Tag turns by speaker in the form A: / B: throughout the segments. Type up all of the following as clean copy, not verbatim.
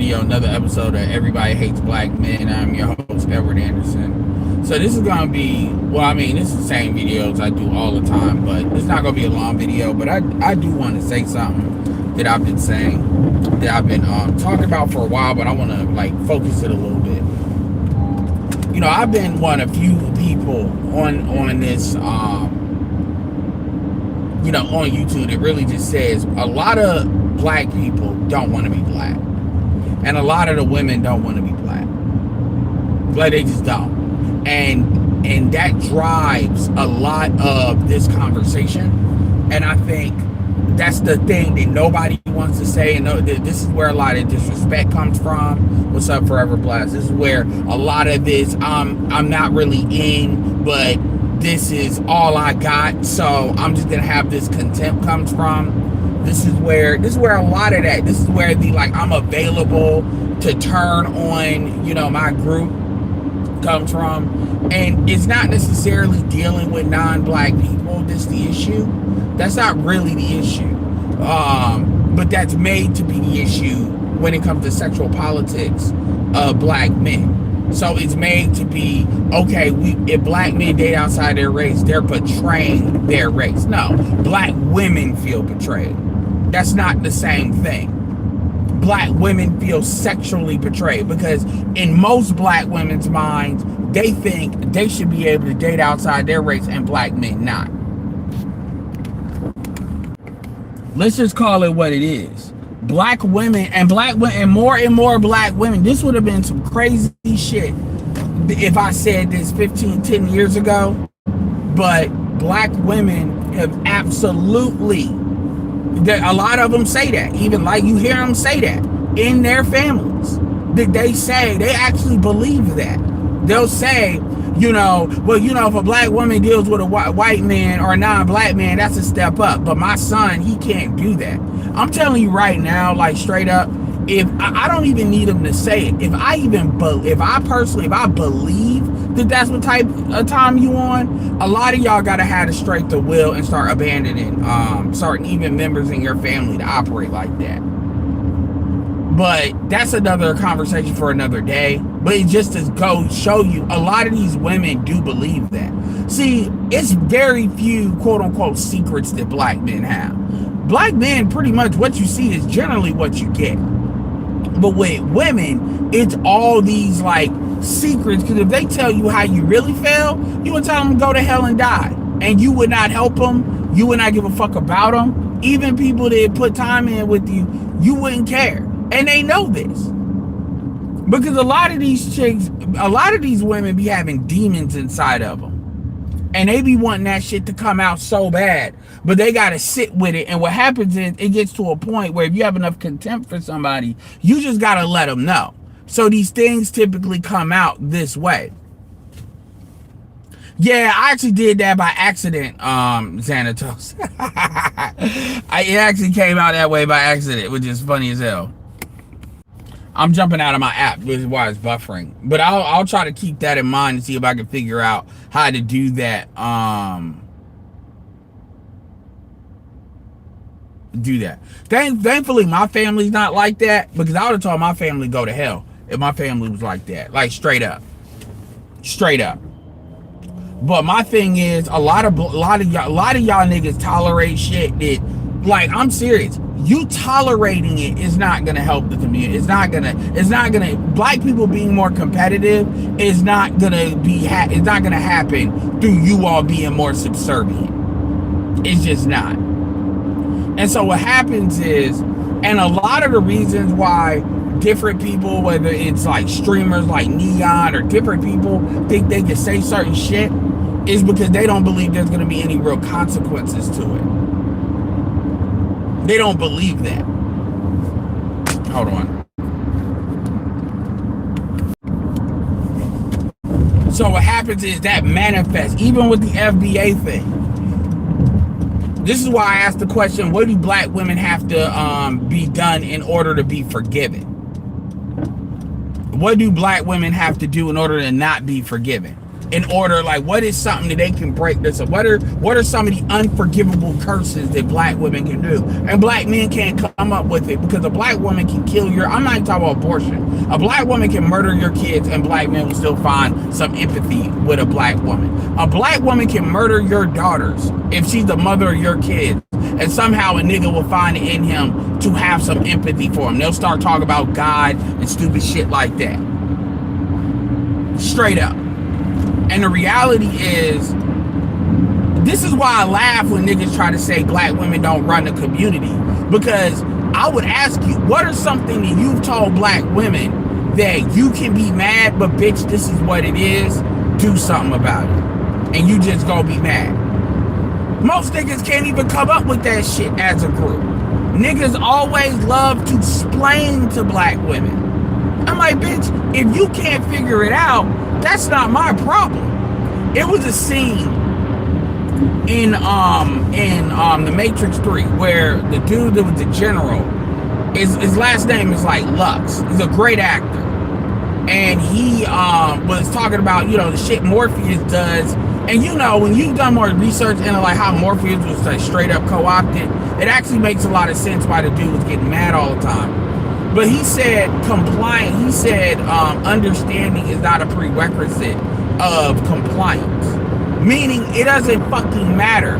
A: video, another episode of Everybody Hates Black Men. I'm your host, Edward Anderson. So this is going to be, well, I mean, this is the same videos I do all the time, but it's not going to be a long video. But I do want to say something that I've been saying, that I've been talking about for a while, but I want to, like, focus it a little bit. You know, I've been one of few people on this, you know, on YouTube that really just says a lot of black people don't want to be black, and a lot of the women don't want to be black. Like, they just don't, and that drives a lot of this conversation. And I think that's the thing that nobody wants to say. And this is where a lot of disrespect comes from. What's up, Forever Blast? This is where a lot of this I'm not really in, but this is all I got, so I'm just gonna have this contempt comes from. This is where a lot of that, this is where the, like, I'm available to turn on, you know, my group comes from. And it's not necessarily dealing with non-black people that's the issue. That's not really the issue. But that's made to be the issue when it comes to sexual politics of black men. So it's made to be, okay, if black men date outside their race, they're betraying their race. No, black women feel betrayed. That's not the same thing. Black women feel sexually betrayed because in most black women's minds, they think they should be able to date outside their race and black men not. Let's just call it what it is. Black women and more black women. This would have been some crazy shit if I said this 10 years ago. But black women have absolutely, a lot of them say that. Even, like, you hear them say that in their families. That they actually believe that. They'll say, you know, well, you know, if a black woman deals with a white man or a non-black man, that's a step up. But my son, he can't do that. I'm telling you right now, like, straight up, if I don't even need him to say it. If I believe that that's what type of time you on, a lot of y'all gotta have the strength of will and start abandoning certain even members in your family to operate like that. But that's another conversation for another day. But it just to go show you, a lot of these women do believe that. See, it's very few quote unquote secrets that black men have. Black men, pretty much what you see is generally what you get. But with women, it's all these, like, secrets, because if they tell you how you really feel, you would tell them to go to hell and die, and you would not help them. You would not give a fuck about them. Even people that put time in with you, you wouldn't care. And they know this, because a lot of these women be having demons inside of them, and they be wanting that shit to come out so bad, but they gotta sit with it. And what happens is, it gets to a point where if you have enough contempt for somebody, you just gotta let them know. So these things typically come out this way. Yeah, I actually did that by accident, Xanatos. It actually came out that way by accident, which is funny as hell. I'm jumping out of my app, which is why it's buffering. But I'll try to keep that in mind and see if I can figure out how to do that. Thankfully, my family's not like that, because I would have told my family to go to hell if my family was like that. Like, straight up. But my thing is, a lot of y'all niggas tolerate shit that, like, I'm serious. You tolerating it is not gonna help the community. It's not gonna. Black people being more competitive is not gonna happen through you all being more subservient. It's just not. And so what happens is, and a lot of the reasons why different people, whether it's like streamers like Neon or different people, think they can say certain shit, is because they don't believe there's gonna be any real consequences to it. They don't believe that. Hold on. So what happens is that manifests, even with the FBA thing. This is why I asked the question, what do black women have to be done in order to be forgiven? What do black women have to do in order to not be forgiven? in order, like, what is something that they can break this up? What are some of the unforgivable curses that black women can do? And black men can't come up with it, because a black woman can kill your, I'm not even talking about abortion. A black woman can murder your kids and black men will still find some empathy with a black woman. A black woman can murder your daughters if she's the mother of your kids, and somehow a nigga will find it in him to have some empathy for him. They'll start talking about God and stupid shit like that. Straight up. And the reality is, this is why I laugh when niggas try to say black women don't run the community. Because I would ask you, what are something that you've told black women that you can be mad, but bitch, this is what it is, do something about it. And you just gonna be mad. Most niggas can't even come up with that shit as a group. Niggas always love to explain to black women. I'm like, bitch, if you can't figure it out, that's not my problem. It was a scene in The Matrix 3 where the dude that was the general, his last name is like Lux. He's a great actor. And he was talking about, the shit Morpheus does. And when you've done more research into like how Morpheus was like straight up co-opted, it actually makes a lot of sense why the dude was getting mad all the time. But he said understanding is not a prerequisite of compliance. Meaning it doesn't fucking matter.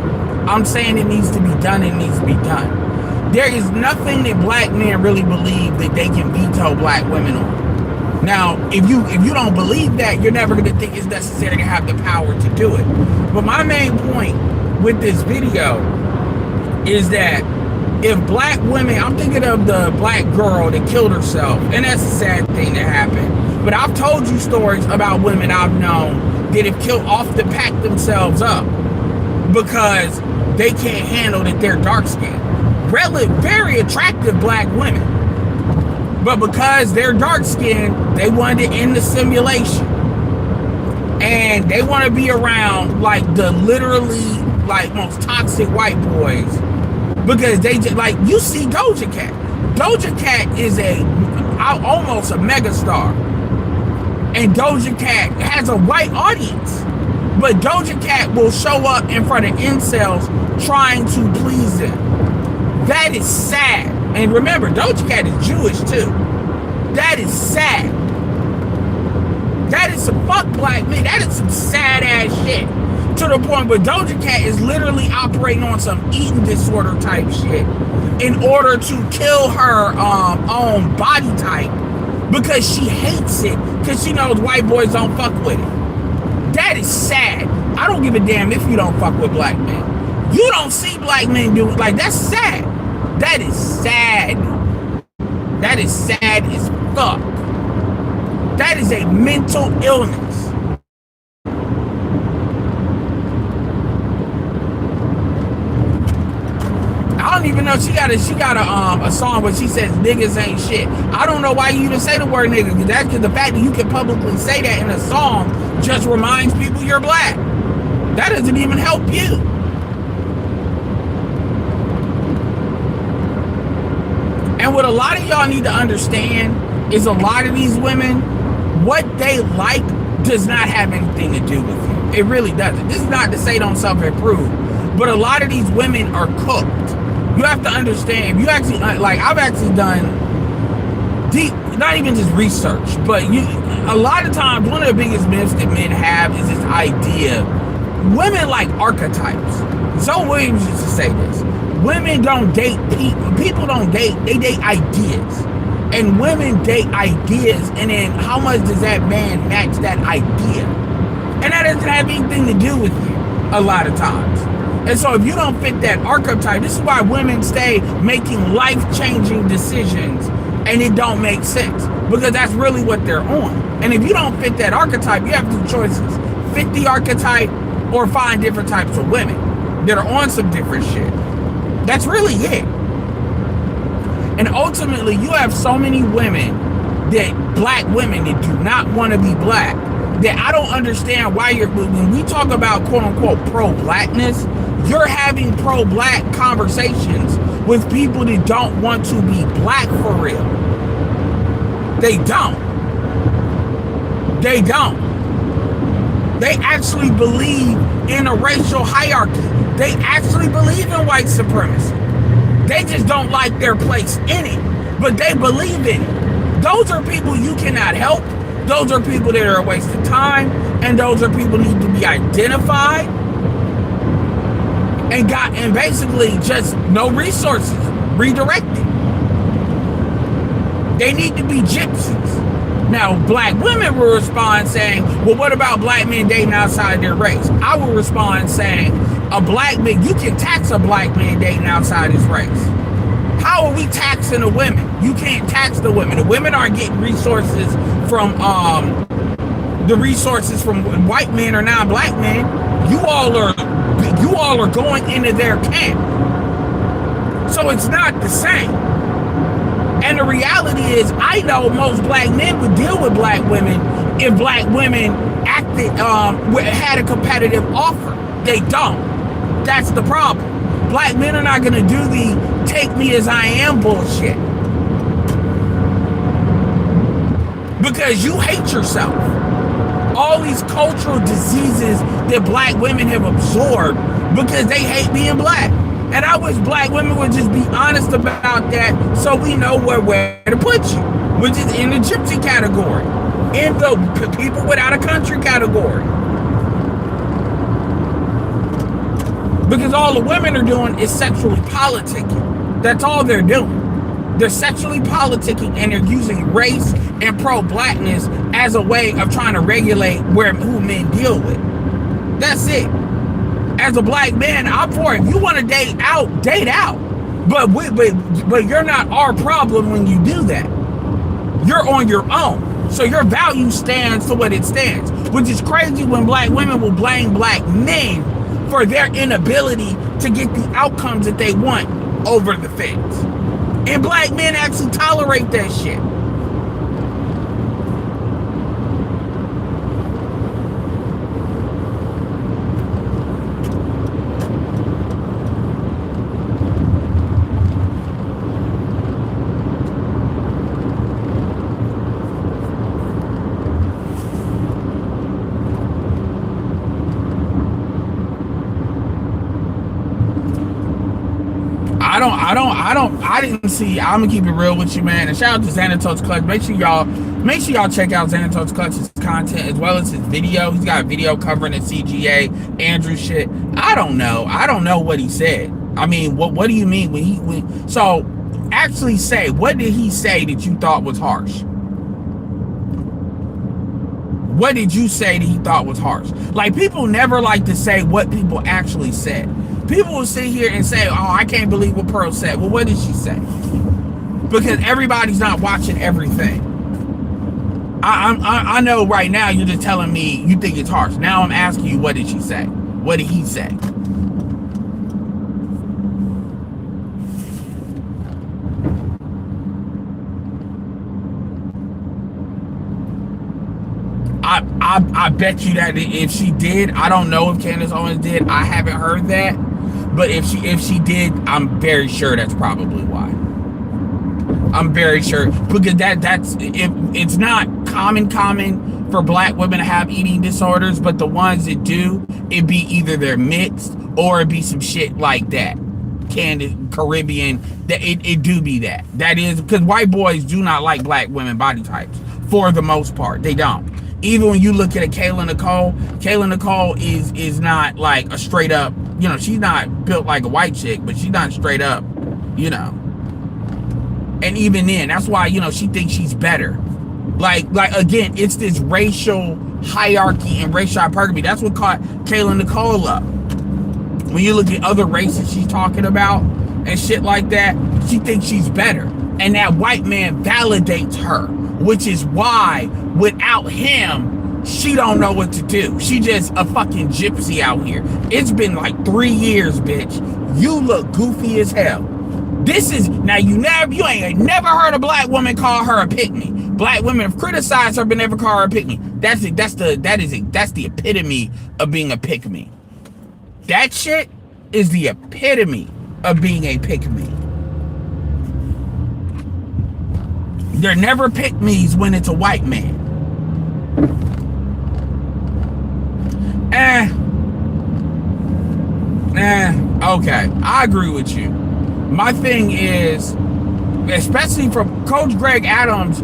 A: I'm saying it needs to be done, it needs to be done. There is nothing that black men really believe that they can veto black women on. Now, if you don't believe that, you're never gonna think it's necessary to have the power to do it. But my main point with this video is that if black women, I'm thinking of the black girl that killed herself, and that's a sad thing that happened. But I've told you stories about women I've known that have killed off to pack themselves up because they can't handle that they're dark skinned. Really, very attractive black women. But because they're dark skinned, they wanted to end the simulation. And they want to be around like the literally like most toxic white boys. Because they just, like, you see Doja Cat. Doja Cat is almost a megastar. And Doja Cat has a white audience. But Doja Cat will show up in front of incels trying to please them. That is sad. And remember, Doja Cat is Jewish too. That is sad. That is some fuck black men. That is some sad ass shit. To the point where Doja Cat is literally operating on some eating disorder type shit in order to kill her own body type because she hates it because she knows white boys don't fuck with it. That is sad. I don't give a damn if you don't fuck with black men. You don't see black men do it. Like, that's sad. That is sad. That is sad as fuck. That is a mental illness. I don't even know she got a song where she says niggas ain't shit. I don't know why you even say the word nigga, because the fact that you can publicly say that in a song just reminds people you're black. That doesn't even help you. And what a lot of y'all need to understand is a lot of these women, what they like does not have anything to do with you. It really doesn't. This is not to say don't self-improve, but a lot of these women are cooked. You have to understand, if you actually, like, I've actually done deep, not even just research, but a lot of times, one of the biggest myths that men have is this idea, women like archetypes. Zoe Williams used to say this. Women don't date people. People don't date, they date ideas. And women date ideas, and then how much does that man match that idea? And that doesn't have anything to do with you a lot of times. And so if you don't fit that archetype, this is why women stay making life-changing decisions and it don't make sense, because that's really what they're on. And if you don't fit that archetype, you have two choices. Fit the archetype or find different types of women that are on some different shit. That's really it. And ultimately, you have so many women, black women that do not want to be black, that I don't understand why when we talk about quote-unquote pro-blackness, you're having pro-black conversations with people that don't want to be black for real. They don't. They don't. They actually believe in a racial hierarchy. They actually believe in white supremacy. They just don't like their place in it, but they believe in it. Those are people you cannot help. Those are people that are a waste of time, and those are people need to be identified and basically just no resources, redirected. They need to be gypsies. Now, black women will respond saying, well, what about black men dating outside their race? I will respond saying, a black man, you can tax a black man dating outside his race. How are we taxing the women? You can't tax the women. The women aren't getting resources from the resources from white men or non-black men. You all are going into their camp. So it's not the same. And the reality is, I know most black men would deal with black women if black women had a competitive offer. They don't. That's the problem. Black men are not going to do the take me as I am bullshit. Because you hate yourself. All these cultural diseases that black women have absorbed because they hate being black. And I wish black women would just be honest about that so we know where to put you, which is in the gypsy category, in the people without a country category. Because all the women are doing is sexually politicking. That's all they're doing. They're sexually politicking, and they're using race and pro-blackness as a way of trying to regulate who men deal with. That's it. As a black man, I'm for it. If you want to date out, date out. But you're not our problem when you do that. You're on your own. So your value stands for what it stands. Which is crazy when black women will blame black men for their inability to get the outcomes that they want over the fence. And black men actually tolerate that shit. I didn't see. I'm gonna keep it real with you, man. And shout out to Xanatos Clutch. Make sure y'all check out Xanatos Clutch's content as well as his video. He's got a video covering the CGA Andrew shit. I don't know what he said. I mean, what do you mean so actually say, what did he say that you thought was harsh? What did you say that he thought was harsh? Like, people never like to say what people actually said. People will sit here and say, oh, I can't believe what Pearl said. Well, what did she say? Because everybody's not watching everything. I know right now you're just telling me you think it's harsh. Now I'm asking you, what did she say? What did he say? I bet you that if she did, I don't know if Candace Owens did. I haven't heard that. But if she did, I'm very sure that's probably why. I'm very sure, because it's not common for black women to have eating disorders, but the ones that do, it be either they're mixed or it be some shit like that. Caribbean, that it do be that. That is because white boys do not like black women body types for the most part. They don't. Even when you look at a Kayla Nicole is not like a straight up, she's not built like a white chick, but she's not straight up, And even then, that's why, she thinks she's better. Like again, it's this racial hierarchy and racial hypergamy. That's what caught Kayla Nicole up. When you look at other races she's talking about and shit like that, she thinks she's better. And that white man validates her, which is why without him, she don't know what to do. She just a fucking gypsy out here. It's been like 3 years, bitch. You look goofy as hell. This is, now you ain't never heard a black woman call her a pick-me. Black women have criticized her but never call her a pick-me. That's the epitome of being a pick-me. That shit is the epitome of being a pick-me. They're never pick-me's when it's a white man. Eh, okay. I agree with you. My thing is, especially from Coach Greg Adams,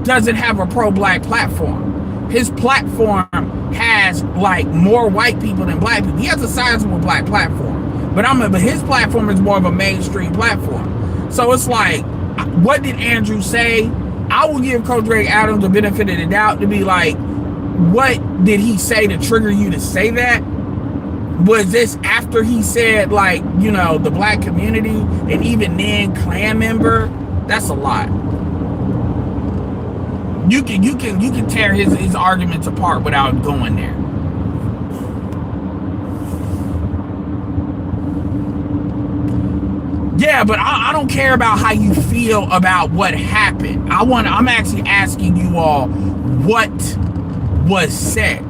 A: doesn't have a pro-black platform. His platform has like more white people than black people. He has a sizable black platform, but his platform is more of a mainstream platform. So it's like, what did Andrew say? I will give Coach Greg Adams the benefit of the doubt to be like, what did he say to trigger you to say that? Was this after he said, like, you know, the black community, and even then Klan member? That's a lot. You can tear his arguments apart without going there. Yeah, but I don't care about how you feel about what happened. I'm actually asking you all what was said,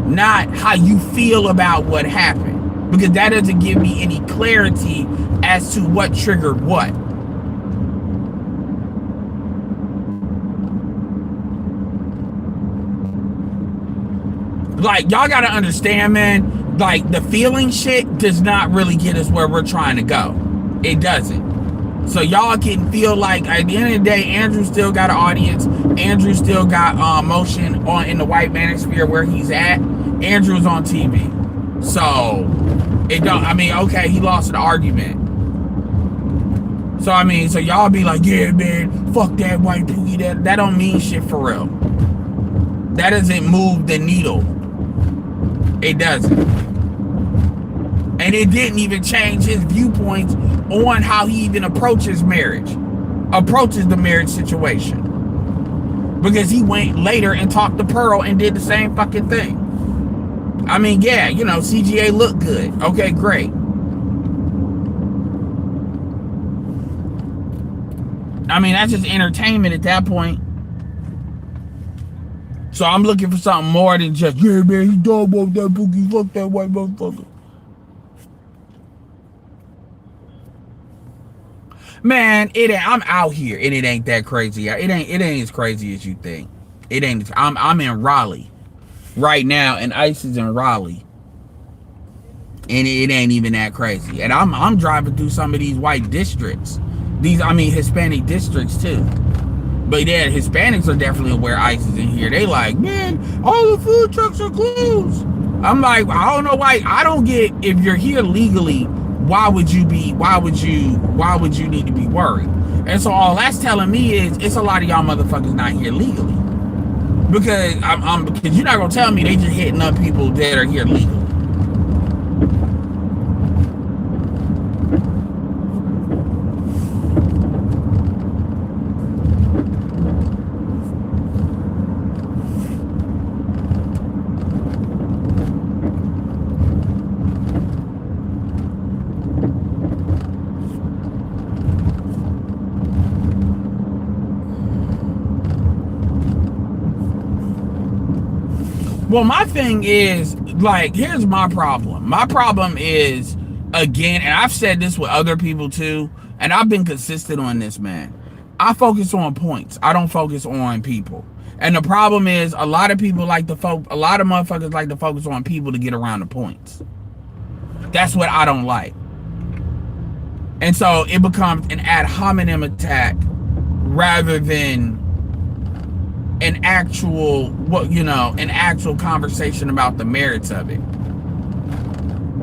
A: not how you feel about what happened, because that doesn't give me any clarity as to what triggered what. Like, y'all gotta understand, man, like, the feeling shit does not really get us where we're trying to go. It doesn't. So y'all can feel like at the end of the day, Andrew still got an audience. Andrew still got motion on in the white manosphere where he's at. Andrew's on TV. So it don't, I mean, okay, he lost an argument. So I mean, so y'all be like, yeah, man, fuck that white pookie. That don't mean shit for real. That doesn't move the needle. It doesn't. And it didn't even change his viewpoints on how he even approaches the marriage situation. Because he went later and talked to Pearl and did the same fucking thing. I mean, yeah, you know, CGA looked good. Okay, great. I mean, that's just entertainment at that point. So I'm looking for something more than just, yeah, man, he dog about that boogie, fuck that white motherfucker. Man, I'm out here and it ain't that crazy. It ain't as crazy as you think. It ain't. I'm in Raleigh right now, and ICE is in Raleigh, and it ain't even that crazy. And I'm driving through some of these white districts, Hispanic districts too. But yeah, Hispanics are definitely aware ICE is in here. They like, man, all the food trucks are closed. I'm like, I don't know why. I don't get, if you're here legally, why would you need to be worried? And so all that's telling me is it's a lot of y'all motherfuckers not here legally. Because because you're not gonna tell me they just hitting up people that are here legally. Well, my thing is, like, here's my problem. My problem is, again, and I've said this with other people too, and I've been consistent on this, man. I focus on points. I don't focus on people. And the problem is, a lot of motherfuckers like to focus on people to get around the points. That's what I don't like. And so it becomes an ad hominem attack rather than an actual conversation about the merits of it.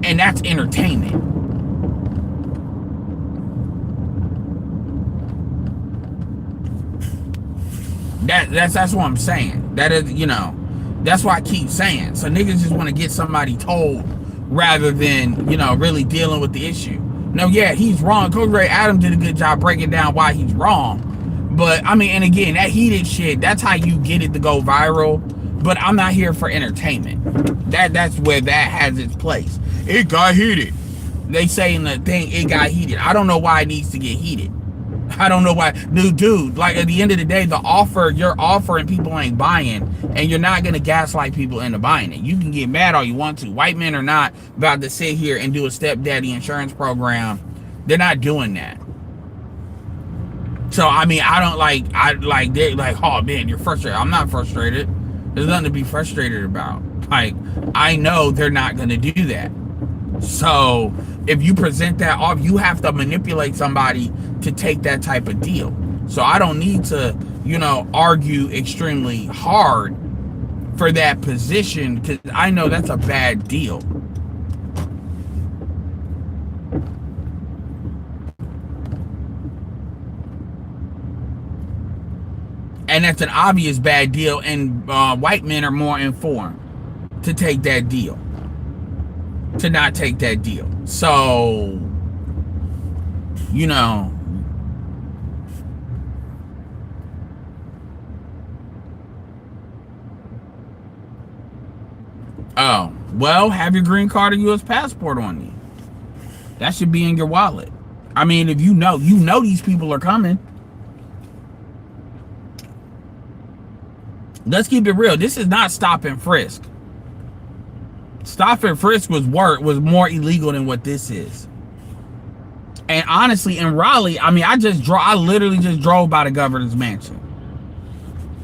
A: And that's entertainment. That's what I'm saying. That is, that's why I keep saying. So niggas just want to get somebody told rather than, really dealing with the issue. No, yeah, he's wrong. Coach Greg Adams did a good job breaking down why he's wrong. But, I mean, and again, that heated shit, that's how you get it to go viral. But I'm not here for entertainment. That's where that has its place. It got heated. They say in the thing, it got heated. I don't know why it needs to get heated. I don't know why. Dude, like, at the end of the day, you're offering, people ain't buying. And you're not going to gaslight people into buying it. You can get mad all you want to. White men are not about to sit here and do a stepdaddy insurance program. They're not doing that. So, I mean, they're like, oh man, you're frustrated. I'm not frustrated. There's nothing to be frustrated about. Like, I know they're not going to do that. So if you present that off, you have to manipulate somebody to take that type of deal. So I don't need to, argue extremely hard for that position, because I know that's a bad deal. And that's an obvious bad deal, and white men are more informed to take that deal, to not take that deal. So, oh, well, have your green card or U.S. passport on you. That should be in your wallet. I mean, if you know these people are coming. Let's keep it real. This is not stop and frisk. Stop and frisk was more illegal than what this is. And honestly, in Raleigh, I mean, I literally just drove by the governor's mansion.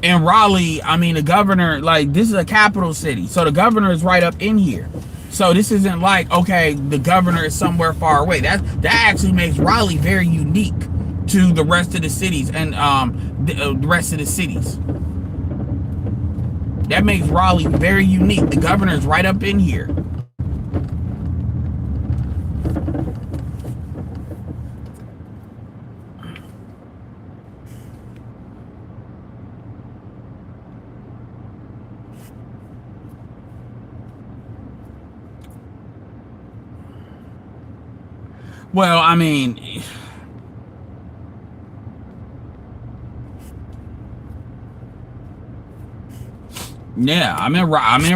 A: In Raleigh, I mean, the governor, like, this is a capital city, so the governor is right up in here. So this isn't like, okay, the governor is somewhere far away. That actually makes Raleigh very unique to the rest of the cities, and the rest of the cities. That makes Raleigh very unique. The governor is right up in here. Well, I mean, yeah, I'm in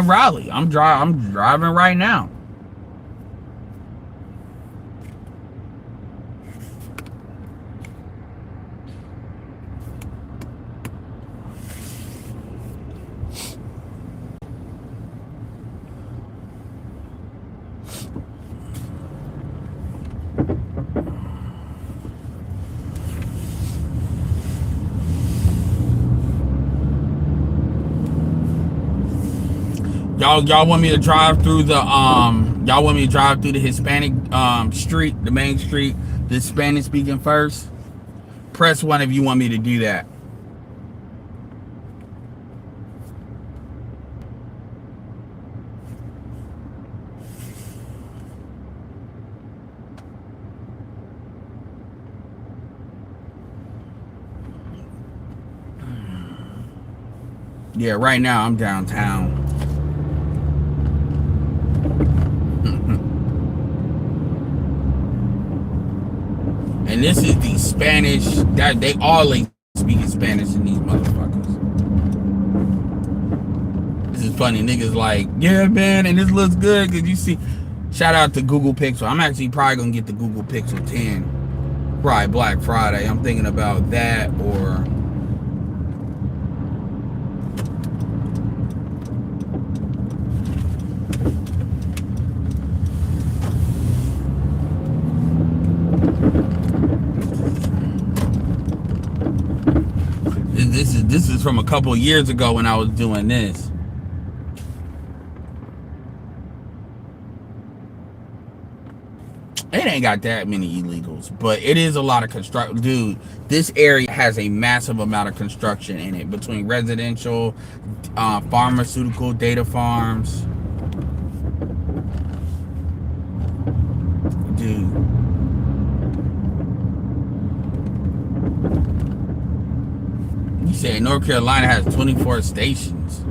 A: Raleigh. I'm driving right now. Y'all want me to drive through the Hispanic street, the main street, the Spanish speaking first? Press 1 if you want me to do that. Yeah, right now I'm downtown. And this is the Spanish, that they always speak Spanish in these motherfuckers. This is funny. Niggas like, yeah, man, and this looks good because you see. Shout out to Google Pixel. I'm actually probably gonna get the Google Pixel 10 probably Black Friday. I'm thinking about that, or this is from a couple of years ago when I was doing this. It ain't got that many illegals, but it is a lot of construction. Dude, this area has a massive amount of construction in it, between residential, pharmaceutical, data farms. Dude. You said North Carolina has 24 stations.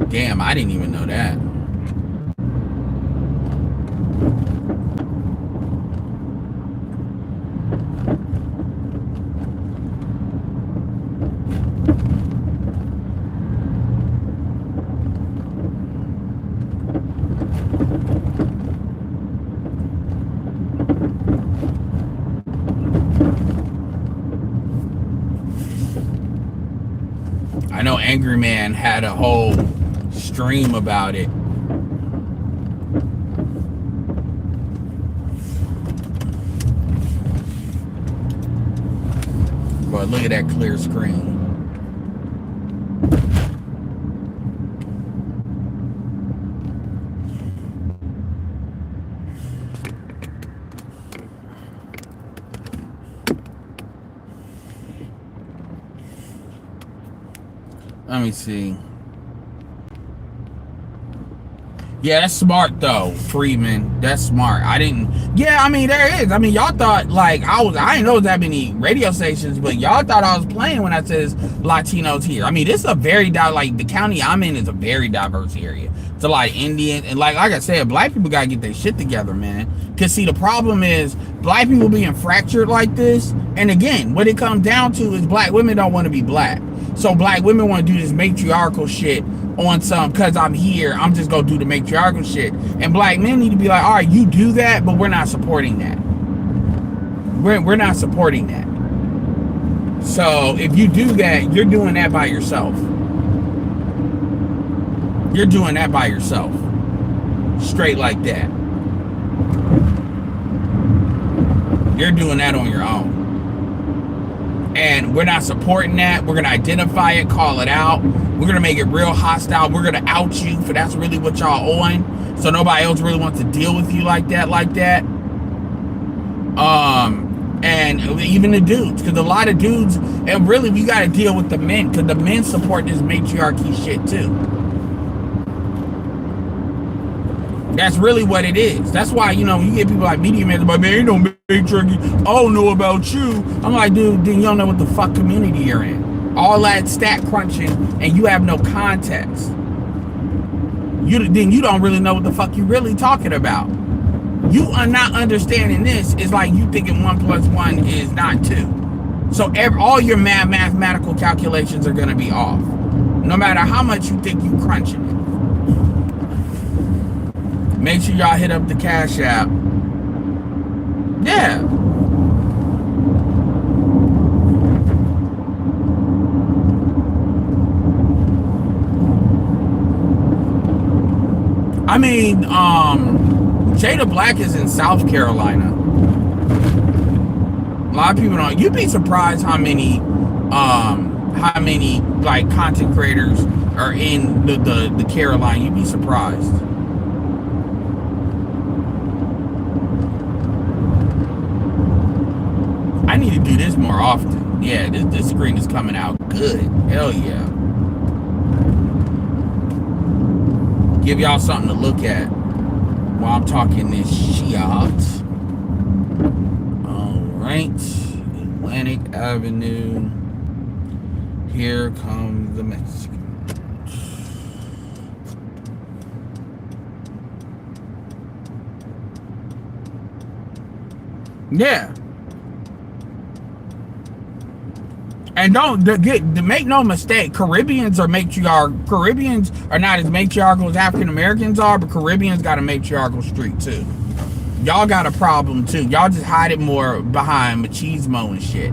A: Damn, I didn't even know that. I know Angry Man had a whole stream about it. But look at that clear screen. Let me see. Yeah, that's smart though, Freeman. That's smart. I didn't. Yeah, I mean there is. I mean y'all thought like I didn't know that many radio stations, but y'all thought I was playing when I says Latinos here. I mean this is a very like the county I'm in is a very diverse area. It's a lot of Indian and like I said, black people gotta get their shit together, man. Cause see the problem is black people being fractured like this, and again, what it comes down to is black women don't want to be black. So black women want to do this matriarchal shit on some, because I'm here, I'm just gonna do the matriarchal shit. And black men need to be like, all right, you do that, but we're not supporting that. We're not supporting that. So if you do that, you're doing that by yourself. You're doing that by yourself. Straight like that. You're doing that on your own. And we're not supporting that. We're going to identify it, call it out. We're going to make it real hostile. We're going to out you for that's really what y'all on. So nobody else really wants to deal with you like that. And even the dudes, because a lot of dudes, and really we got to deal with the men, because the men support this matriarchy shit too. That's really what it is. That's why, you know, you get people like media men, but man, ain't no matriarchy. I don't know about you. I'm like, dude, then you don't know what the fuck community you're in. All that stat crunching, and you have no context. Then you don't really know what the fuck you really talking about. You are not understanding this. It's like you thinking 1 + 1 is not 2. So all your mathematical calculations are going to be off. No matter how much you think you crunching it. Make sure y'all hit up the Cash App. Yeah. I mean, Jada Black is in South Carolina. A lot of people don't. You'd be surprised how many like content creators are in the Carolina. You'd be surprised. I need to do this more often. Yeah, this screen is coming out good. Hell yeah. Give y'all something to look at while I'm talking this shit. Alright. Atlantic Avenue. Here comes the Mexican. Yeah. And make no mistake, Caribbeans are not as matriarchal as African Americans are, but Caribbeans got a matriarchal streak too. Y'all got a problem too. Y'all just hide it more behind machismo and shit.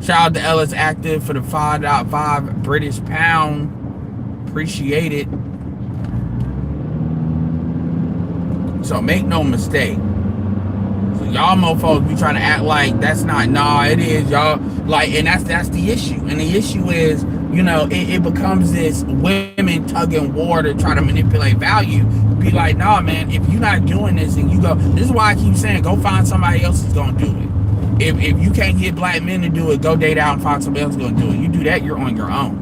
A: Shout out to Ellis Active for the 5.5 British pound. Appreciate it. So make no mistake. So y'all mofos be trying to act like that's not. Nah, it is, y'all. Like, and that's the issue. And the issue is, you know, it becomes this women tugging war to try to manipulate value. Be like, nah, man, if you're not doing this and you go, this is why I keep saying, go find somebody else who's gonna do it. If you can't get black men to do it, go date out and find somebody else who's gonna do it. You do that, you're on your own.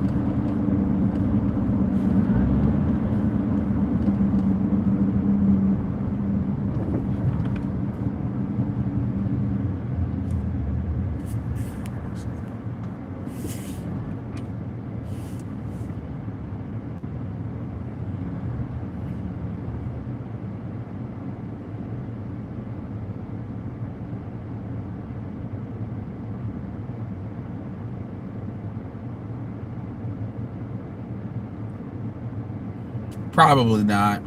A: Probably not.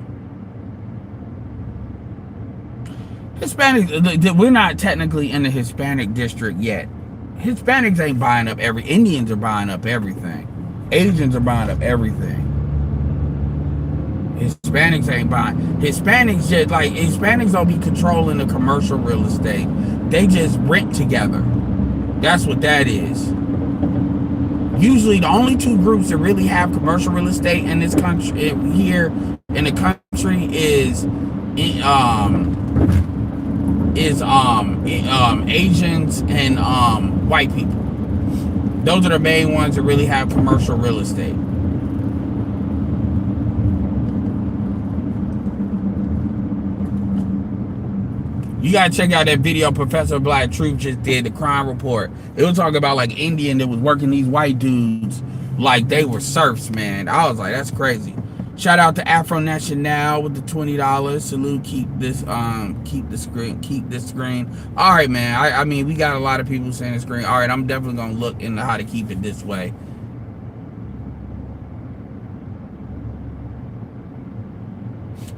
A: Hispanic, we're not technically in the Hispanic district yet. Hispanics ain't buying up Indians are buying up everything. Asians are buying up everything. Hispanics ain't buying. Hispanics don't be controlling the commercial real estate. They just rent together. That's what that is. Usually the only two groups that really have commercial real estate in this country, here in the country, is Asians and white people. Those are the main ones that really have commercial real estate. You gotta check out that video Professor Black Truth just did, the crime report. It was talking about like Indian that was working these white dudes like they were serfs, man. I was like, that's crazy. Shout out to Afro National with the $20. Salute, keep this screen. All right, man. I mean, we got a lot of people saying the screen. All right, I'm definitely gonna look into how to keep it this way.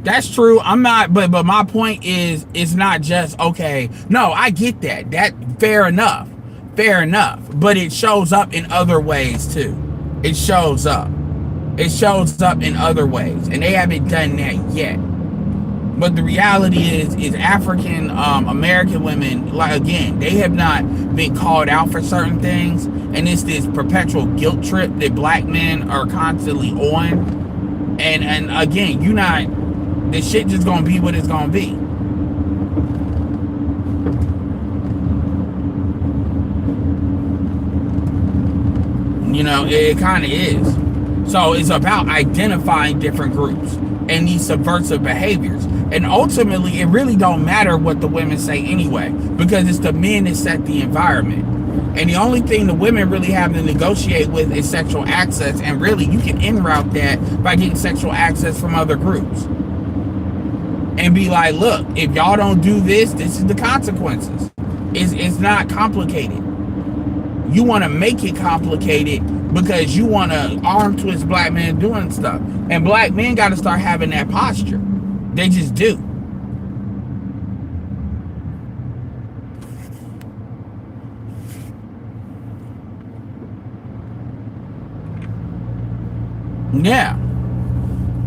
A: That's true. I'm not, but my point is, it's not just okay. No, I get that. That fair enough, But it shows up in other ways too. It shows up in other ways, and they haven't done that yet. But the reality is African American women, like, again, they have not been called out for certain things, and it's this perpetual guilt trip that black men are constantly on. And again, you're not. This shit just gonna be what it's gonna be. You know, it kind of is. So it's about identifying different groups and these subversive behaviors. And ultimately, it really don't matter what the women say anyway, because it's the men that set the environment. And the only thing the women really have to negotiate with is sexual access. And really, you can en route that by getting sexual access from other groups. And be like, look, if y'all don't do this, this is the consequences. It's not complicated. You want to make it complicated because you want to arm twist black men doing stuff. And black men got to start having that posture. They just do. Yeah.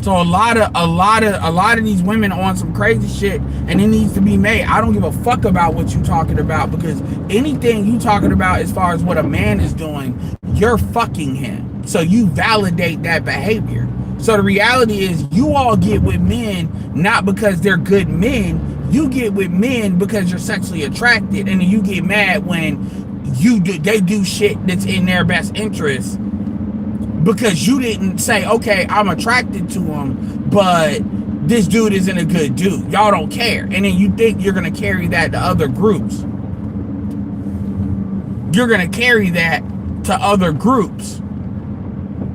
A: So a lot of these women on some crazy shit, and it needs to be made. I don't give a fuck about what you talking about, because anything you talking about as far as what a man is doing, you're fucking him. So you validate that behavior. So the reality is, you all get with men not because they're good men. You get with men because you're sexually attracted, and then you get mad when they do shit that's in their best interest. Because you didn't say, okay, I'm attracted to him, but this dude isn't a good dude. Y'all don't care. And then you think you're going to carry that to other groups. You're going to carry that to other groups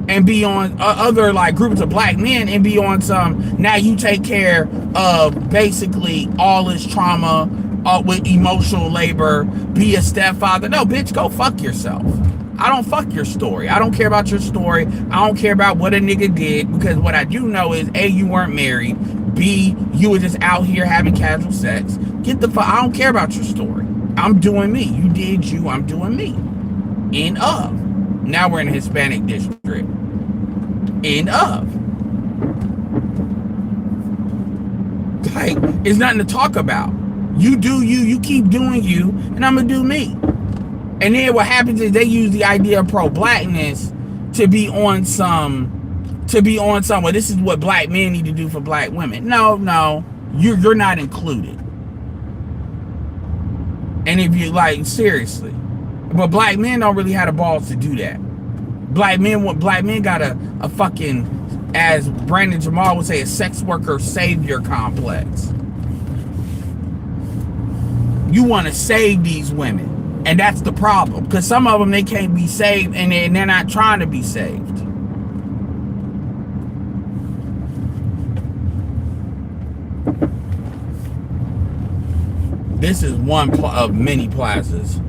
A: and be on other like groups of black men and be on some, now you take care of basically all this trauma with emotional labor, be a stepfather. No, bitch, go fuck yourself. I don't fuck your story. I don't care about your story. I don't care about what a nigga did, because what I do know is A, you weren't married. B, you were just out here having casual sex. Get the fuck. I don't care about your story. I'm doing me. You did you. I'm doing me. End of. Now we're in the Hispanic district. End of. Like, it's nothing to talk about. You do you. You keep doing you, and I'm gonna do me. And then what happens is they use the idea of pro-blackness to be on some, well, this is what black men need to do for black women. No, you're not included. And if you like, seriously, but black men don't really have the balls to do that. Black men got a fucking, as Brandon Jamal would say, a sex worker savior complex. You want to save these women. And that's the problem, because some of them, they can't be saved, and they're not trying to be saved. This is one of many plazas.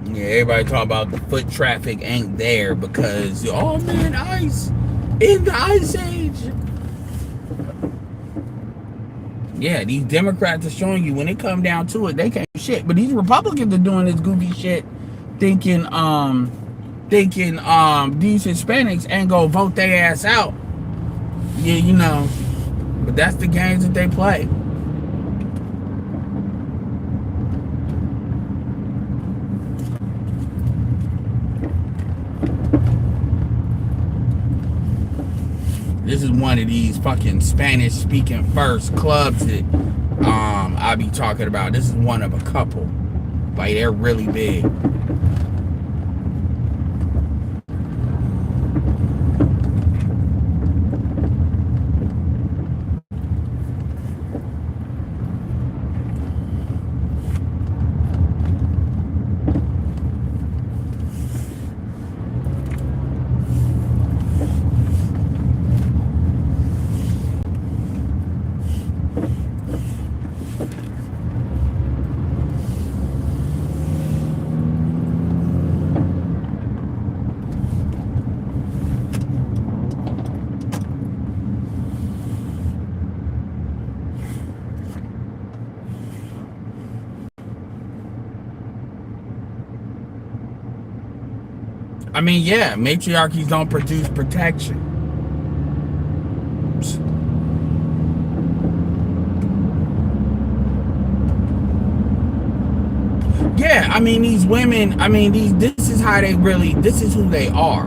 A: Yeah, everybody talk about the foot traffic ain't there because, oh man, ice in the ice age. Yeah, these Democrats are showing you when it come down to it, they can't shit. But these Republicans are doing this goofy shit, thinking these Hispanics ain't gonna vote their ass out. Yeah, you know. But that's the games that they play. This is one of these fucking Spanish speaking first clubs that I be talking about. This is one of a couple. Like, they're really big. I mean, yeah, matriarchies don't produce protection. Yeah, I mean, these women, I mean, this is how they really, this is who they are.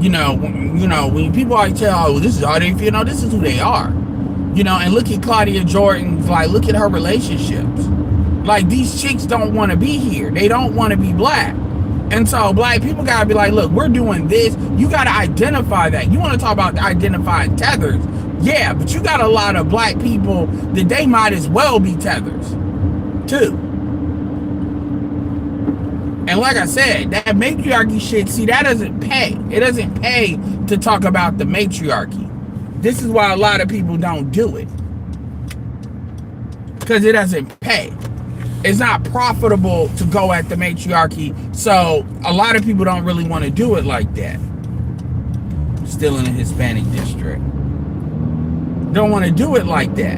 A: You know, when people always tell, oh, this is how they feel, no, this is who they are. You know, and look at Claudia Jordan, like, look at her relationships. Like, these chicks don't want to be here. They don't want to be black. And so black people gotta be like, look, we're doing this. You gotta identify that. You want to talk about identifying tethers? Yeah, but you got a lot of black people that they might as well be tethers, too. And like I said, that matriarchy shit, see, that doesn't pay. It doesn't pay to talk about the matriarchy. This is why a lot of people don't do it. Because it doesn't pay. It's not profitable to go at the matriarchy, so a lot of people don't really want to do it like that. Still in the Hispanic district. Don't want to do it like that.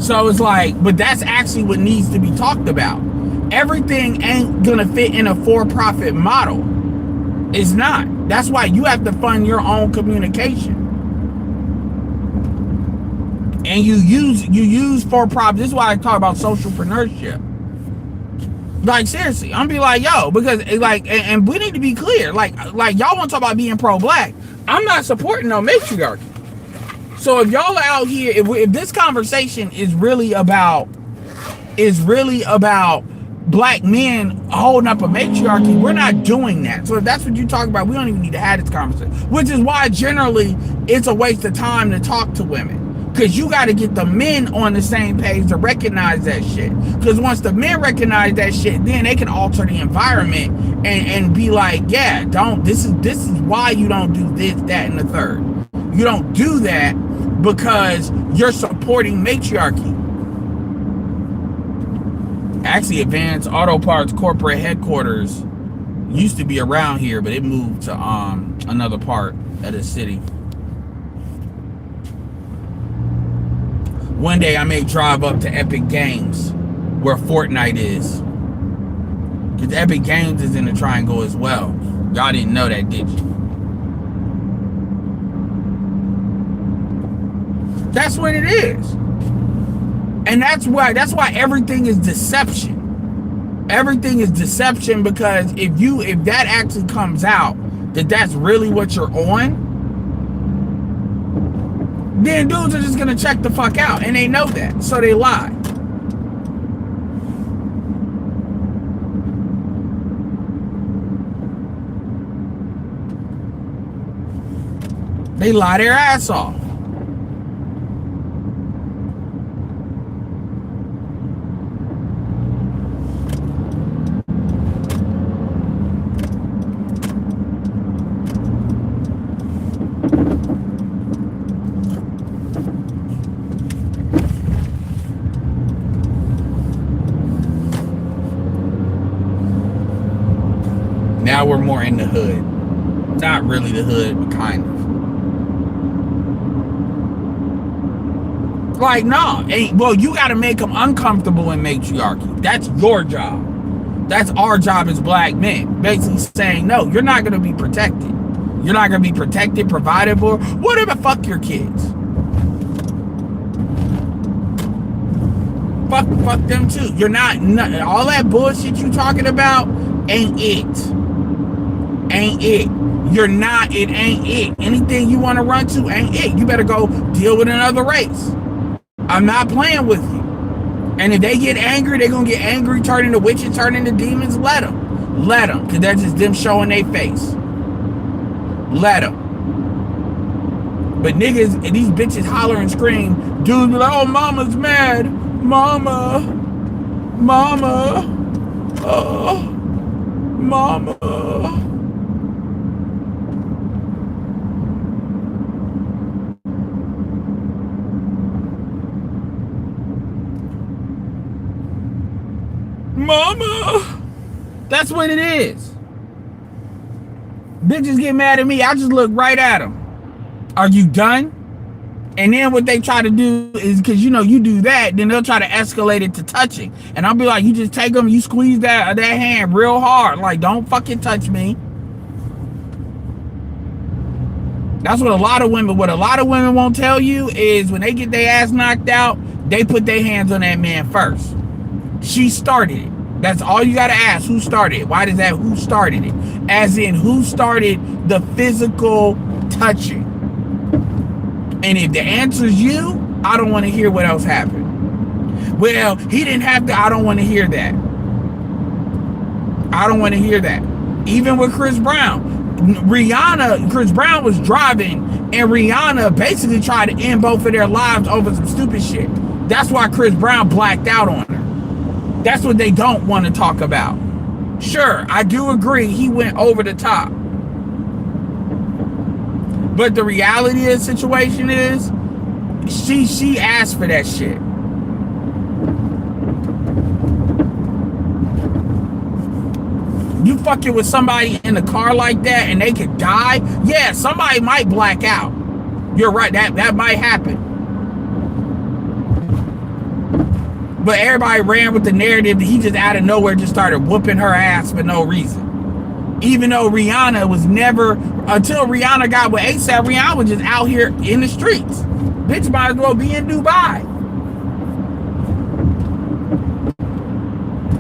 A: So it's like, but that's actually what needs to be talked about. Everything ain't gonna fit in a for-profit model. It's not. That's why you have to fund your own communication. And you use for-profit. This is why I talk about socialpreneurship. Like, seriously, I'm be like, yo, because like, and we need to be clear. Like y'all want to talk about being pro-black. I'm not supporting no matriarchy. So if y'all are out here, if this conversation is really about black men holding up a matriarchy, we're not doing that. So if that's what you talk about, we don't even need to have this conversation. Which is why generally it's a waste of time to talk to women. Because you got to get the men on the same page to recognize that shit. Because once the men recognize that shit, then they can alter the environment and be like, yeah, this is why you don't do this, that, and the third. You don't do that because you're supporting matriarchy. Actually, Advanced Auto Parts corporate headquarters used to be around here, but it moved to another part of the city. One day I may drive up to Epic Games, where Fortnite is. Because Epic Games is in the Triangle as well. Y'all didn't know that, did you? That's what it is. And that's why everything is deception. Everything is deception, because if that actually comes out, that's really what you're on, then dudes are just gonna check the fuck out, and they know that, so they lie. They lie their ass off. Now we're more in the hood. Not really the hood, but kind of. Like, no. Well, you got to make them uncomfortable in matriarchy. That's your job. That's our job as black men. Basically saying, no, you're not going to be protected. You're not going to be protected, provided for. Whatever, fuck your kids. Fuck them too. You're not, all that bullshit you talking about ain't it. Ain't it. You're not, it ain't it. Anything you want to run to ain't it. You better go deal with another race. I'm not playing with you. And if they get angry, they're going to get angry, turn into witches, turn into demons. Let them. Let them. Because that's just them showing their face. Let them. But niggas, these bitches holler and scream. Dude, oh, mama's mad. Mama. Mama. Mama. Mama. That's what it is. Bitches get mad at me. I just look right at them. Are you done? And then what they try to do is, because you know you do that, then they'll try to escalate it to touching. And I'll be like, you just take them, you squeeze that hand real hard. Like, don't fucking touch me. That's what a lot of women won't tell you is when they get their ass knocked out, they put their hands on that man first. She started it. That's all you gotta ask. Who started it? Why does that? Who started it? As in, who started the physical touching? And if the answer is you, I don't want to hear what else happened. Well, he didn't have to. I don't want to hear that. I don't want to hear that. Even with Chris Brown, Chris Brown was driving, and Rihanna basically tried to end both of their lives over some stupid shit. That's why Chris Brown blacked out on her. That's what they don't want to talk about. Sure, I do agree he went over the top. But the reality of the situation is, she asked for that shit. You fucking with somebody in the car like that and they could die? Yeah, somebody might black out. You're right, that might happen. But everybody ran with the narrative that he just out of nowhere just started whooping her ass for no reason. Even though Rihanna was never, until Rihanna got with ASAP, Rihanna was just out here in the streets. Bitch might as well be in Dubai.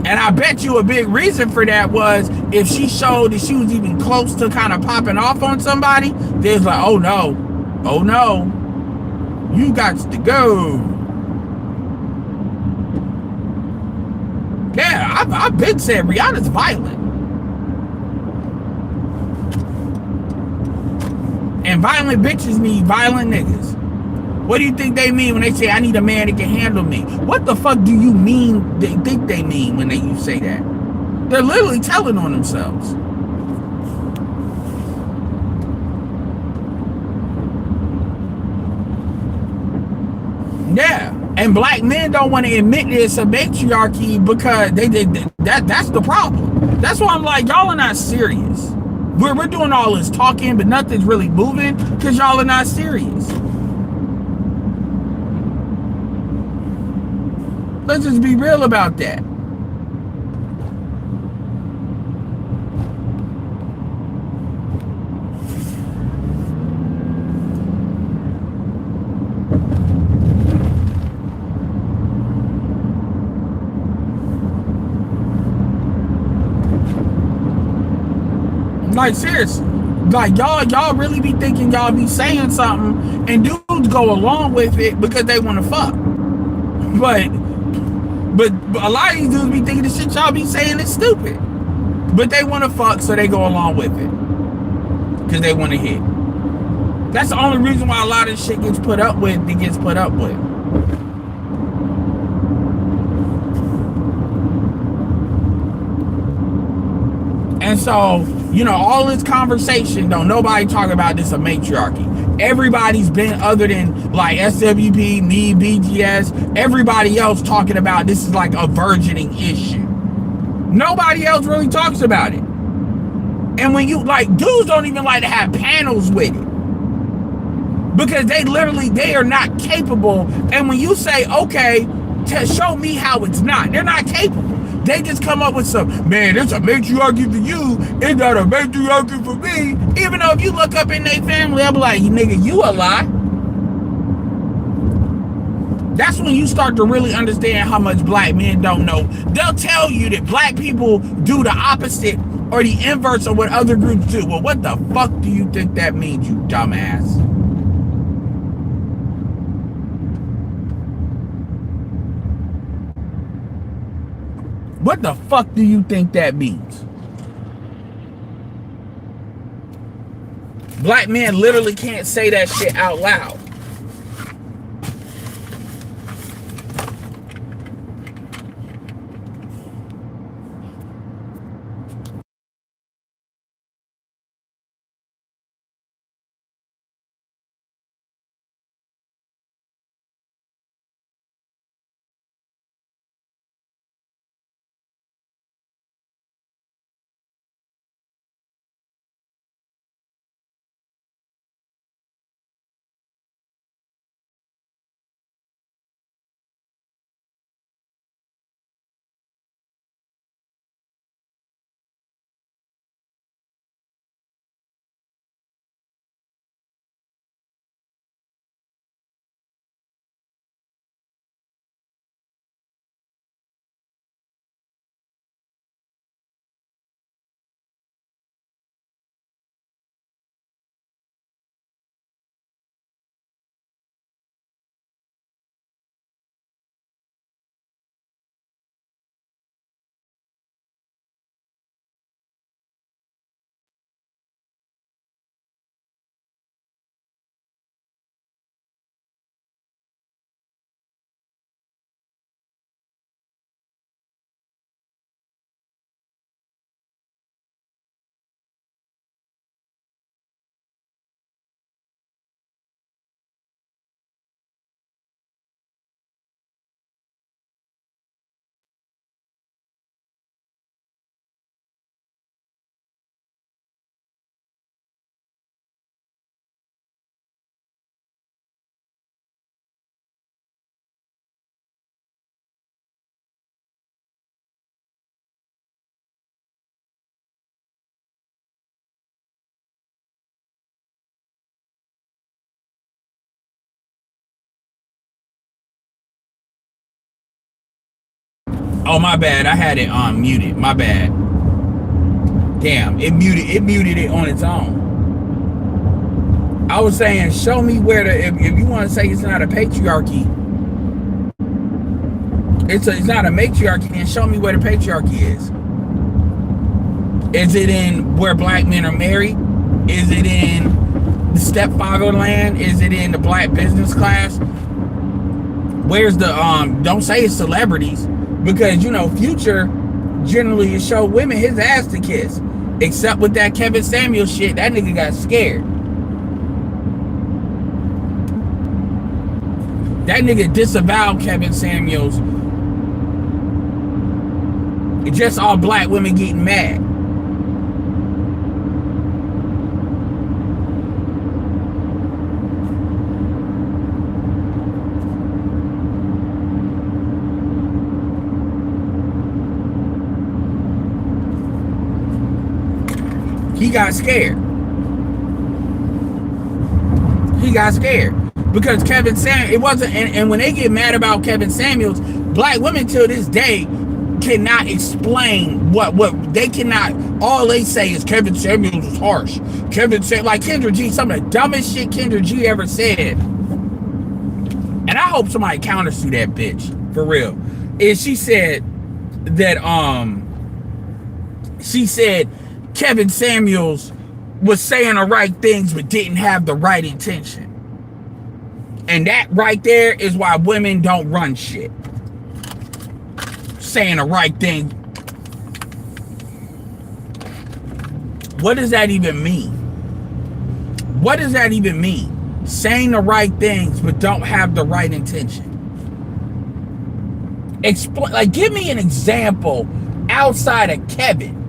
A: And I bet you a big reason for that was if she showed that she was even close to kind of popping off on somebody, they was like, oh no, you got to go. Yeah, I've been saying Rihanna's violent. And violent bitches need violent niggas. What do you think they mean when they say, I need a man that can handle me? What the fuck do you mean they think they mean when you say that? They're literally telling on themselves. Yeah. And black men don't want to admit it's a matriarchy because that's the problem. That's why I'm like, y'all are not serious. We're doing all this talking, but nothing's really moving because y'all are not serious. Let's just be real about that. Like, seriously. Like, y'all really be thinking y'all be saying something and dudes go along with it because they want to fuck. But a lot of these dudes be thinking the shit y'all be saying is stupid. But they want to fuck, so they go along with it. Because they want to hit. That's the only reason why a lot of shit gets put up with. And so, you know, all this conversation, don't nobody talk about this a matriarchy. Everybody's been, other than like SWP, me, BGS, everybody else talking about this is like a burgeoning issue. Nobody else really talks about it. And when you, like, dudes don't even like to have panels with it. because they are not capable. And when you say, okay, show me how it's not, they're not capable. They just come up with some, man, it's a matriarchy for you, it's not a matriarchy for me. Even though if you look up in their family, I'll be like, nigga, you a lie. That's when you start to really understand how much black men don't know. They'll tell you that black people do the opposite or the inverse of what other groups do. Well, what the fuck do you think that means, you dumbass? What the fuck do you think that means? Black men literally can't say that shit out loud. Oh, my bad. I had it muted. My bad. Damn, it muted it on its own. I was saying, show me where if you want to say it's not a patriarchy, it's not a matriarchy, then show me where the patriarchy is. Is it in where black men are married? Is it in the stepfather land? Is it in the black business class? Where's the don't say it's celebrities, because you know Future generally show women his ass to kiss, except with that Kevin Samuels shit. That nigga got scared. That nigga disavowed Kevin Samuels. It's just all black women getting mad. He got scared. He got scared because Kevin Samuels, it wasn't, and when they get mad about Kevin Samuels, black women till this day cannot explain what they cannot. All they say is Kevin Samuels was harsh. Kevin said, like Kendra G, some of the dumbest shit Kendra G ever said. And I hope somebody counters to that bitch for real. Is she said that she said Kevin Samuels was saying the right things but didn't have the right intention. And that right there is why women don't run shit. Saying the right thing. What does that even mean? What does that even mean? Saying the right things but don't have the right intention. Explain, like, give me an example outside of Kevin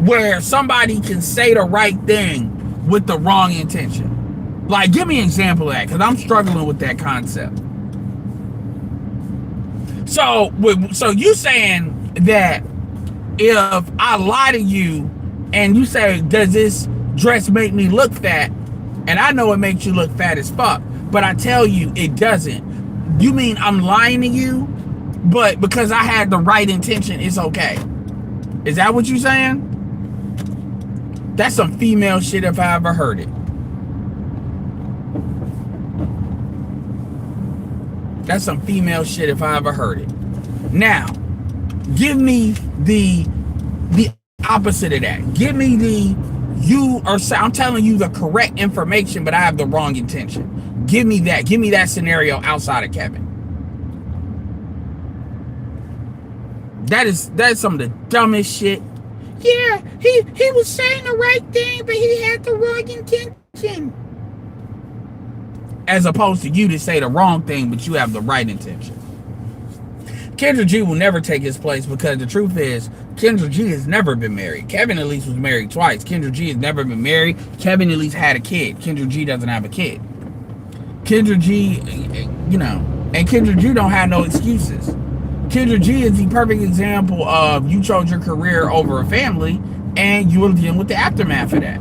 A: where somebody can say the right thing with the wrong intention. Like, give me an example of that, because I'm struggling with that concept. So you saying that if I lie to you and you say, does this dress make me look fat? And I know it makes you look fat as fuck, but I tell you it doesn't. You mean I'm lying to you, but because I had the right intention, it's okay? Is that what you saying? That's some female shit if I ever heard it. That's some female shit if I ever heard it. Now, give me the opposite of that. Give me I'm telling you the correct information, but I have the wrong intention. Give me that. Give me that scenario outside of Kevin. That is some of the dumbest shit. Yeah, he was saying the right thing, but he had the wrong intention. As opposed to you to say the wrong thing, but you have the right intention. Kendra G will never take his place, because the truth is, Kendra G has never been married. Kevin at least was married twice. Kendra G has never been married. Kevin at least had a kid. Kendra G doesn't have a kid. Kendra G, and Kendra G don't have no excuses. Kendra G is the perfect example of you chose your career over a family, and you will deal with the aftermath of that.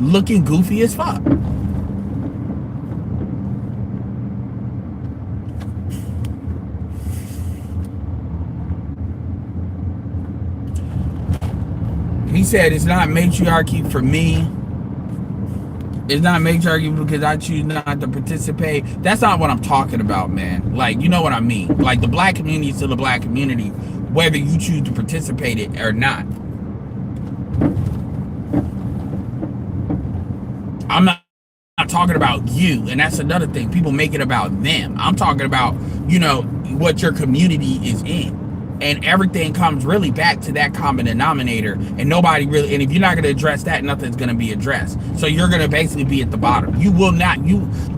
A: Looking goofy as fuck. He said it's not matriarchy for me. It's not matriarchy because I choose not to participate. That's not what I'm talking about, man. Like, you know what I mean? Like, the black community is still the black community, whether you choose to participate it or not. I'm not talking about you, and that's another thing. People make it about them. I'm talking about, what your community is in. And everything comes really back to that common denominator, and nobody really, and if you're not going to address that, nothing's going to be addressed. So you're going to basically be at the bottom.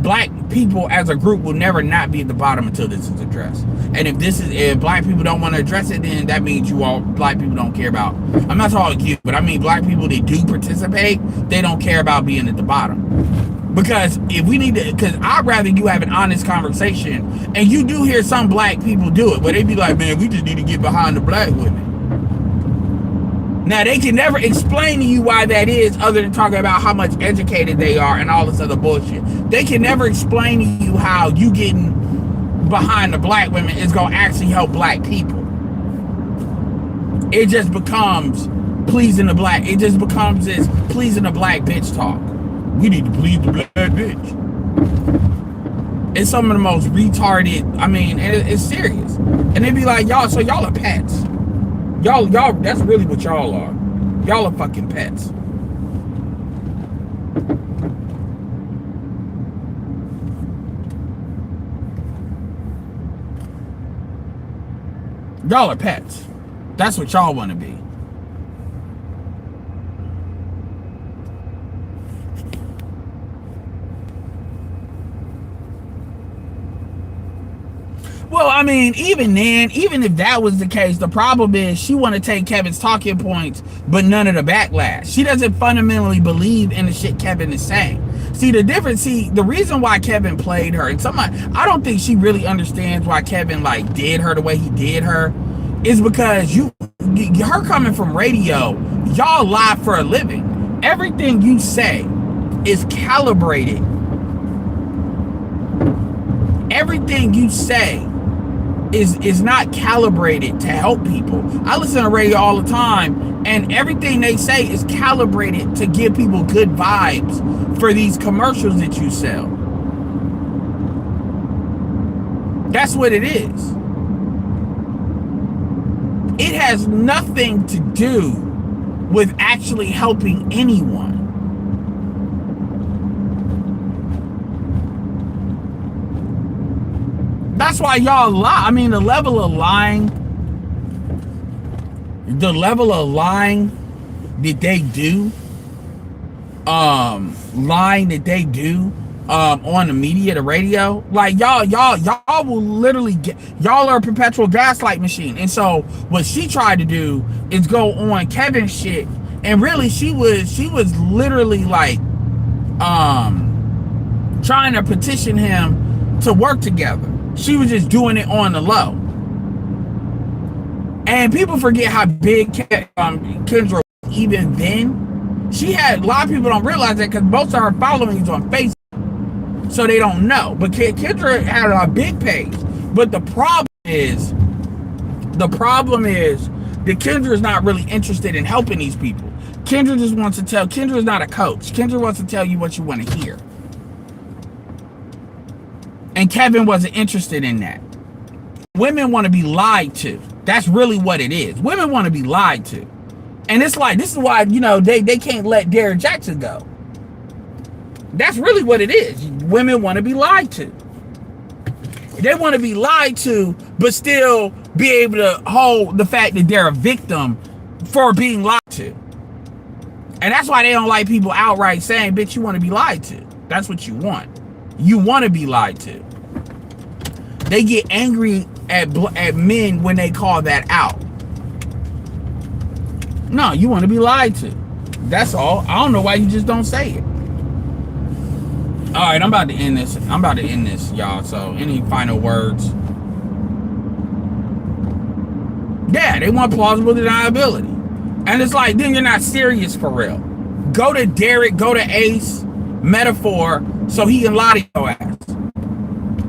A: Black people as a group will never not be at the bottom until this is addressed. And if black people don't want to address it, then that means black people don't care about, I'm not talking you, but I mean black people that do participate, they don't care about being at the bottom. Because I'd rather you have an honest conversation, and you do hear some black people do it, but they be like, man, we just need to get behind the black women. Now, they can never explain to you why that is, other than talking about how much educated they are and all this other bullshit. They can never explain to you how you getting behind the black women is going to actually help black people. It just becomes pleasing the black. It just becomes this pleasing the black bitch talk. We need to please the black bitch. It's some of the most retarded, it's serious. And they be like, y'all are pets. Y'all, that's really what y'all are. Y'all are fucking pets. Y'all are pets. That's what y'all want to be. Well, even then, even if that was the case, the problem is she want to take Kevin's talking points, but none of the backlash. She doesn't fundamentally believe in the shit Kevin is saying. The reason why Kevin played her, and I don't think she really understands why Kevin did her the way he did her, is because her coming from radio, y'all lie for a living. Everything you say is calibrated. Everything you say is not calibrated to help people. I listen to radio all the time, and everything they say is calibrated to give people good vibes for these commercials that you sell. That's what it is. It has nothing to do with actually helping anyone. That's why y'all lie. The level of lying that they do, on the media, the radio, y'all will literally y'all are a perpetual gaslight machine. And so what she tried to do is go on Kevin's shit, and really she was literally trying to petition him to work together. She was just doing it on the low. And people forget how big Kendra was even then. She had, a lot of people don't realize that because most of her following is on Facebook. So they don't know. But Kendra had a big page. But the problem is that Kendra is not really interested in helping these people. Kendra just wants to tell, Kendra is not a coach. Kendra wants to tell you what you want to hear. And Kevin wasn't interested in that. Women want to be lied to. That's really what it is. Women want to be lied to. And it's like, this is why, you know, they can't let Derrick Jaxn go. That's really what it is. Women want to be lied to. They want to be lied to, but still be able to hold the fact that they're a victim for being lied to. And that's why they don't like people outright saying, bitch, you want to be lied to. That's what you want. You want to be lied to. They get angry at men when they call that out. No, you want to be lied to. That's all. I don't know why you just don't say it. All right, I'm about to end this, y'all. So, any final words? Yeah, they want plausible deniability. And it's like, then you're not serious for real. Go to Derrick, go to Ace, Metaphor, so he can lie to your ass.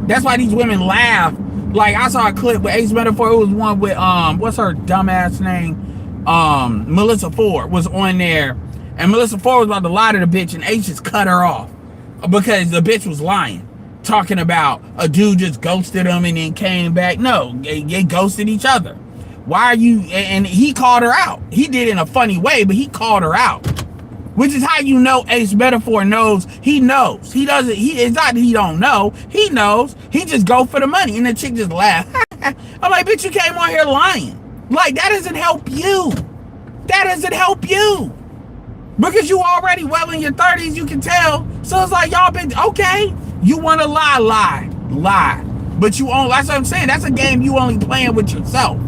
A: That's why these women laugh. Like, I saw a clip with Ace Metaphor. It was one with, what's her dumbass name? Melissa Ford was on there. And Melissa Ford was about to lie to the bitch, and Ace just cut her off. Because the bitch was lying. Talking about a dude just ghosted him and then came back. No, they ghosted each other. Why are you, and he called her out. He did it in a funny way, but he called her out. Which is how you know Ace Metaphor knows. He knows. He doesn't, it's not that he don't know. He knows. He just go for the money. And the chick just laughed. I'm like, bitch, you came on here lying. Like, that doesn't help you. That doesn't help you. Because you already well in your 30s, you can tell. So it's like, y'all been, okay, you want to lie. But you only, that's what I'm saying. That's a game you only playing with yourself.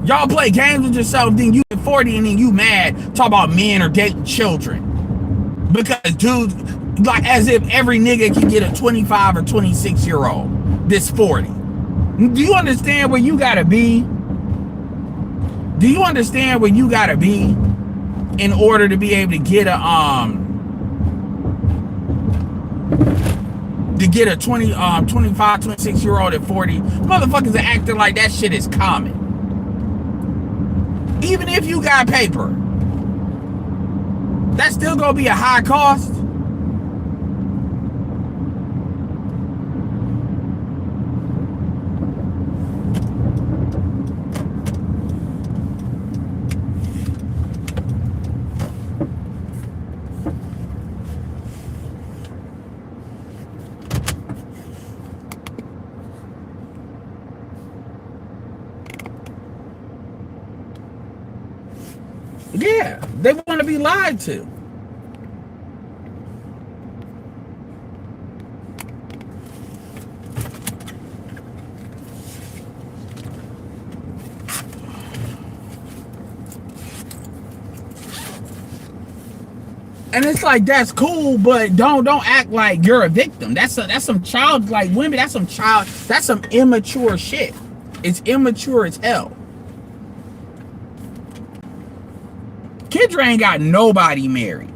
A: Y'all play games with yourself, then you get 40 and then you mad, talk about men or dating children. Because dudes, like as if every nigga can get a 25 or 26 year old this 40. Do you understand where you gotta be? Do you understand where you gotta be in order to be able to get a 25, 26 year old at 40? Motherfuckers are acting like that shit is common. Even if you got paper, that's still gonna be a high cost. Yeah, they want to be lied to. And it's like, that's cool, but don't act like you're a victim. That's some childlike women. That's some immature shit. It's immature as hell. Kendra ain't got nobody married.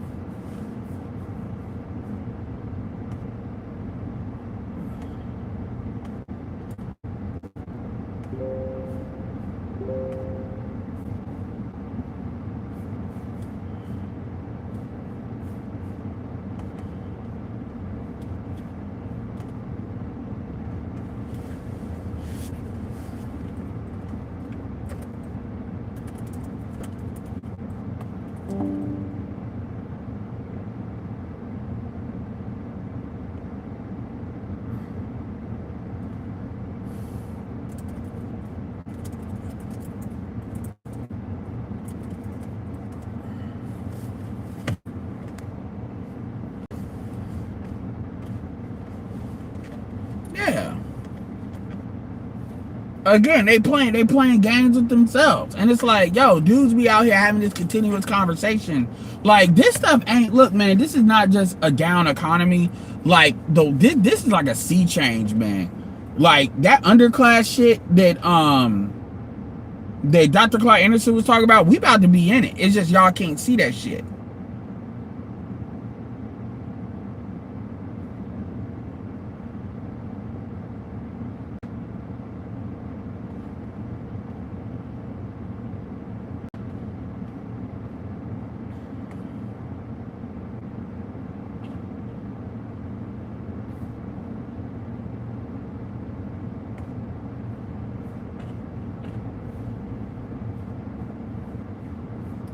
A: Again, they playing games with themselves. And it's like, yo, dudes be out here having this continuous conversation. Like, this stuff ain't, look, man, this is not just a down economy. Like, this is like a sea change, man. Like, that underclass shit that Dr. Clark Anderson was talking about, we about to be in it. It's just y'all can't see that shit.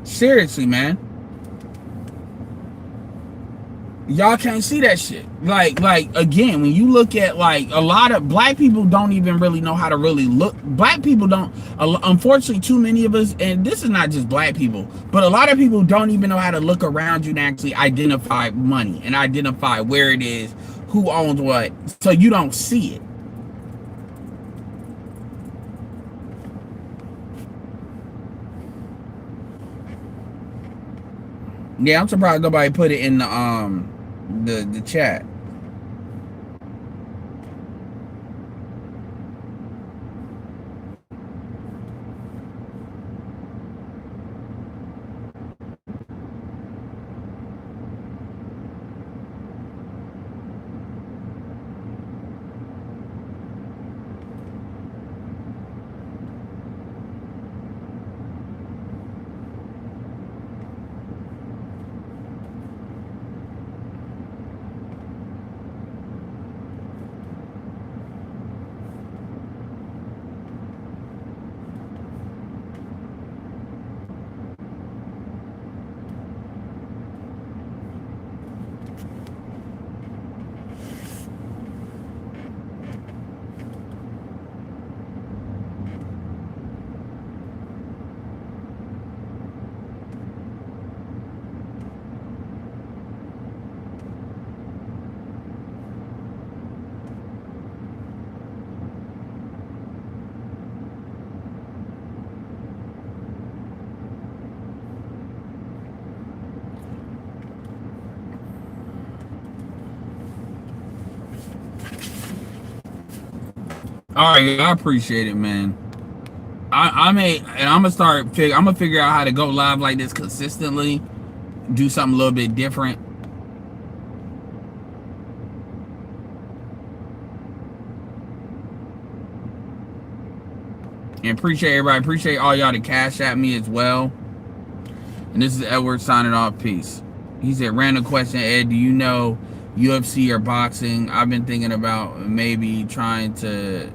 A: Seriously, man. Y'all can't see that shit. Like again, when you look at, like, a lot of black people don't even really know how to really look. Black people don't, unfortunately, too many of us, and this is not just black people, but a lot of people don't even know how to look around you and actually identify money and identify where it is, who owns what, so you don't see it. Yeah, I'm surprised nobody put it in the chat. All right, I appreciate it, man. I'm gonna figure out how to go live like this consistently, do something a little bit different. And appreciate everybody. Appreciate all y'all to cash at me as well. And this is Edward signing off. Peace. He said, random question, Ed, do you know UFC or boxing? I've been thinking about maybe trying to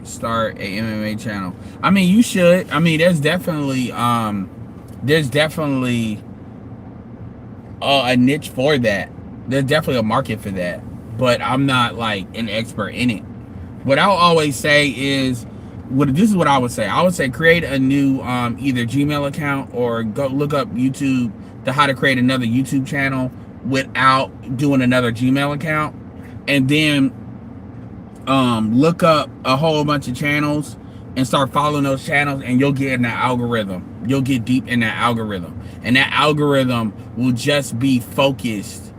A: start a MMA channel. I mean, you should. I mean, there's definitely a niche for that. There's definitely a market for that. But I'm not like an expert in it. What I'll always say is, this is what I would say. I would say create a new either Gmail account or go look up YouTube to how to create another YouTube channel without doing another Gmail account, and then look up a whole bunch of channels and start following those channels, and you'll get in that algorithm. You'll get deep in that algorithm, and that algorithm will just be focused.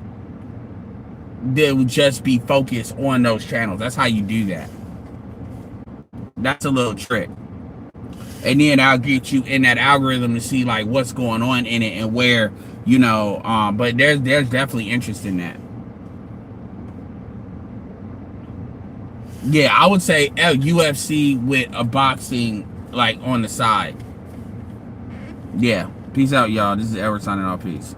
A: They will just be focused on those channels. That's how you do that. That's a little trick. And then I'll get you in that algorithm to see like what's going on in it and where, you know, but there's definitely interest in that. Yeah, I would say UFC with a boxing like on the side. Yeah. Peace out, y'all. This is Edward signing off. Peace.